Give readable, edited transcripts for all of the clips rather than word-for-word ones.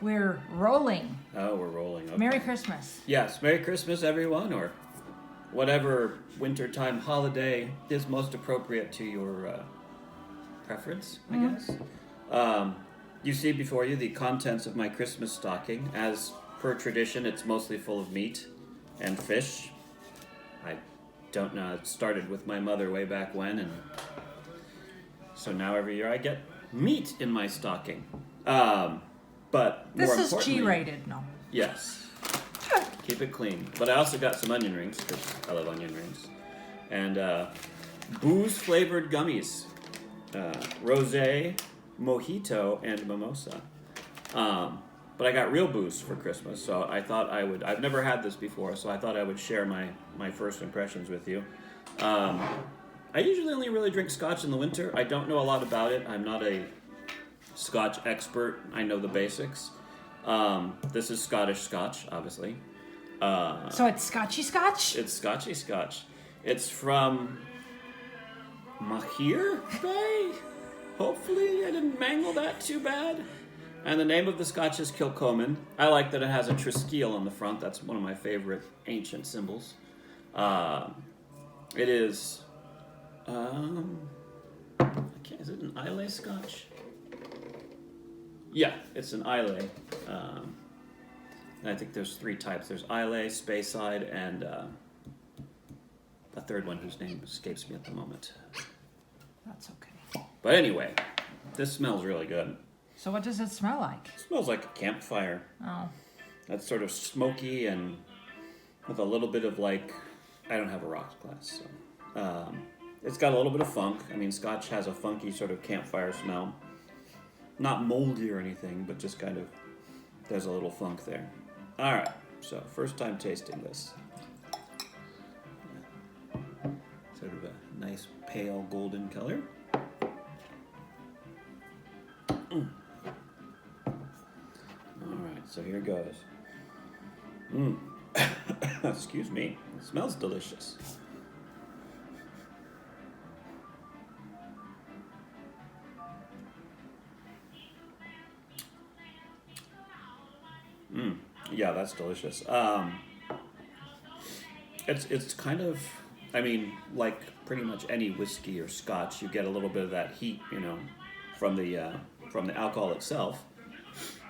We're rolling. Oh, we're rolling. Okay. Merry Christmas. Yes, Merry Christmas, everyone, or whatever wintertime holiday is most appropriate to your preference, I guess. You see before you the contents of my Christmas stocking. As per tradition, it's mostly full of meat and fish. I don't know, it started with my mother way back when, and so now every year I get meat in my stocking. But This more is G-rated, no. Yes. Keep it clean. But I also got some onion rings, because I love onion rings. And booze-flavored gummies. Rosé, mojito, and mimosa. But I got real booze for Christmas, so I thought I've never had this before, so I thought I would share my first impressions with you. I usually only really drink scotch in the winter. I don't know a lot about it. I'm not a scotch expert. I know the basics. This is Scottish scotch, obviously. So it's Scotchy Scotch? It's Scotchy scotch. It's from Mahir Bay? Hopefully I didn't mangle that too bad. And the name of the scotch is Kilchoman. I like that it has a triskele on the front. That's one of my favorite ancient symbols. It is... is it an Islay scotch? Yeah, it's an Islay. And I think there's 3 types. There's Islay, Speyside, and a third one whose name escapes me at the moment. That's okay. But anyway, this smells really good. So what does it smell like? It smells like a campfire. Oh. That's sort of smoky and with a little bit of like, I don't have a rocks glass, so. It's got a little bit of funk. I mean, scotch has a funky sort of campfire smell. Not moldy or anything, but just kind of, there's a little funk there. All right, so first time tasting this. Sort of a nice pale golden color. All right, so here goes. Excuse me, it smells delicious. Yeah, that's delicious. It's kind of, I mean, like pretty much any whiskey or scotch, you get a little bit of that heat, from the alcohol itself.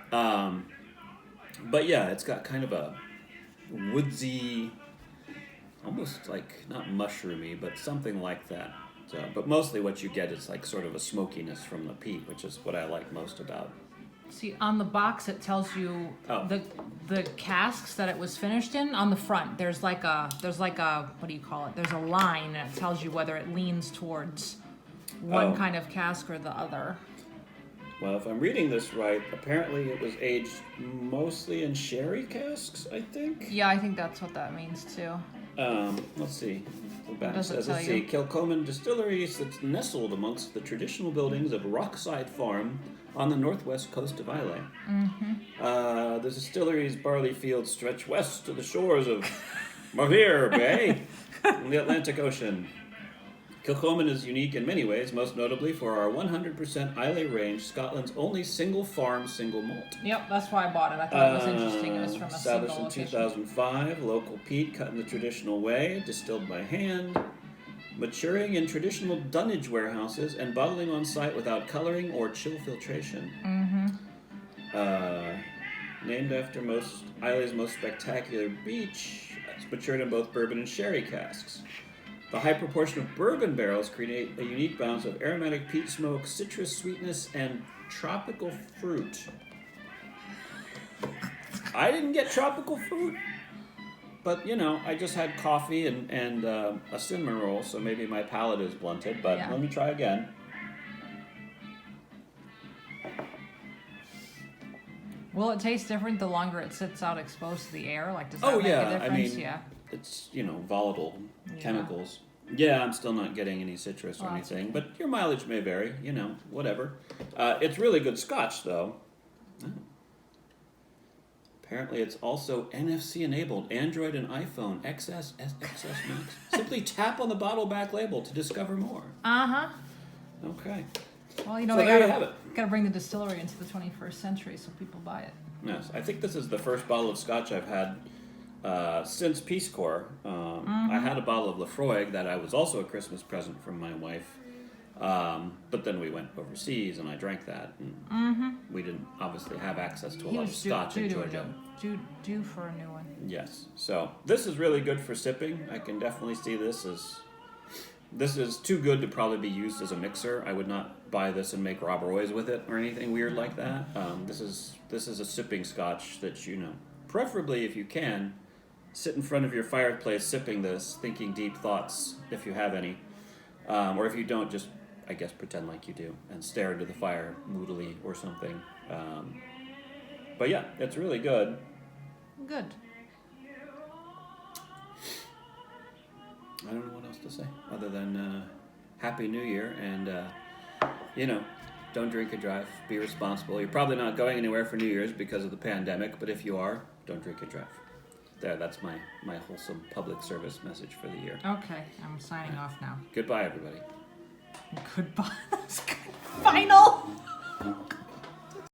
But yeah, it's got kind of a woodsy, almost like not mushroomy, but something like that. So, but mostly what you get is like sort of a smokiness from the peat, which is what I like most about it. See, on the box it tells you the casks that it was finished in. On the front, there's like a what do you call it? There's a line that tells you whether it leans towards one kind of cask or the other. Well, if I'm reading this right, apparently it was aged mostly in sherry casks, I think. Yeah, I think that's what that means too. Let's see. The back does it says, tell let's you? see, Kilchoman Distillery sits nestled amongst the traditional buildings of Rockside Farm on the northwest coast of Islay. The distillery's barley fields stretch west to the shores of Mahir Bay in the Atlantic Ocean. Kilchoman is unique in many ways, most notably for our 100% Islay range, Scotland's only single farm, single malt. Yep, that's why I bought it. I thought it was interesting. It was from a Established single in location. 2005, local peat cut in the traditional way, distilled by hand, maturing in traditional dunnage warehouses, and bottling on site without coloring or chill filtration. Named after Islay's most spectacular beach, it's matured in both bourbon and sherry casks. The high proportion of bourbon barrels create a unique balance of aromatic peat smoke, citrus sweetness, and tropical fruit. I didn't get tropical fruit, but I just had coffee and a cinnamon roll, so maybe my palate is blunted, but let me try again. Will it taste different the longer it sits out exposed to the air? Like, does that make a difference? I mean, it's, volatile chemicals. Yeah, I'm still not getting any citrus or anything, okay. but your mileage may vary, whatever. It's really good scotch, though. Oh. Apparently, it's also NFC enabled, Android and iPhone, XS, XS Max. Simply tap on the bottle back label to discover more. Uh-huh. Okay. Well, you know, So they there you have it. gotta bring the distillery into the 21st century so people buy it. Yes, I think this is the first bottle of scotch I've had since Peace Corps. I had a bottle of Lafroig that I was also a Christmas present from my wife. But then we went overseas and I drank that. And we didn't obviously have access to a lot of scotch in Georgia. Due for a new one. Yes. So this is really good for sipping. I can definitely see this as... This is too good to probably be used as a mixer. I would not buy this and make Rob Roy's with it or anything weird like that. This is a sipping scotch that, you know, preferably if you can, sit in front of your fireplace sipping this, thinking deep thoughts if you have any. Or if you don't, just, I guess, pretend like you do and stare into the fire moodily or something. But yeah, it's really good. Good. I don't know what else to say other than Happy New Year and, you know, don't drink and drive. Be responsible. You're probably not going anywhere for New Year's because of the pandemic, but if you are, don't drink and drive. There, that's my wholesome public service message for the year. Okay, I'm signing off now. Goodbye, everybody. Goodbye. Final.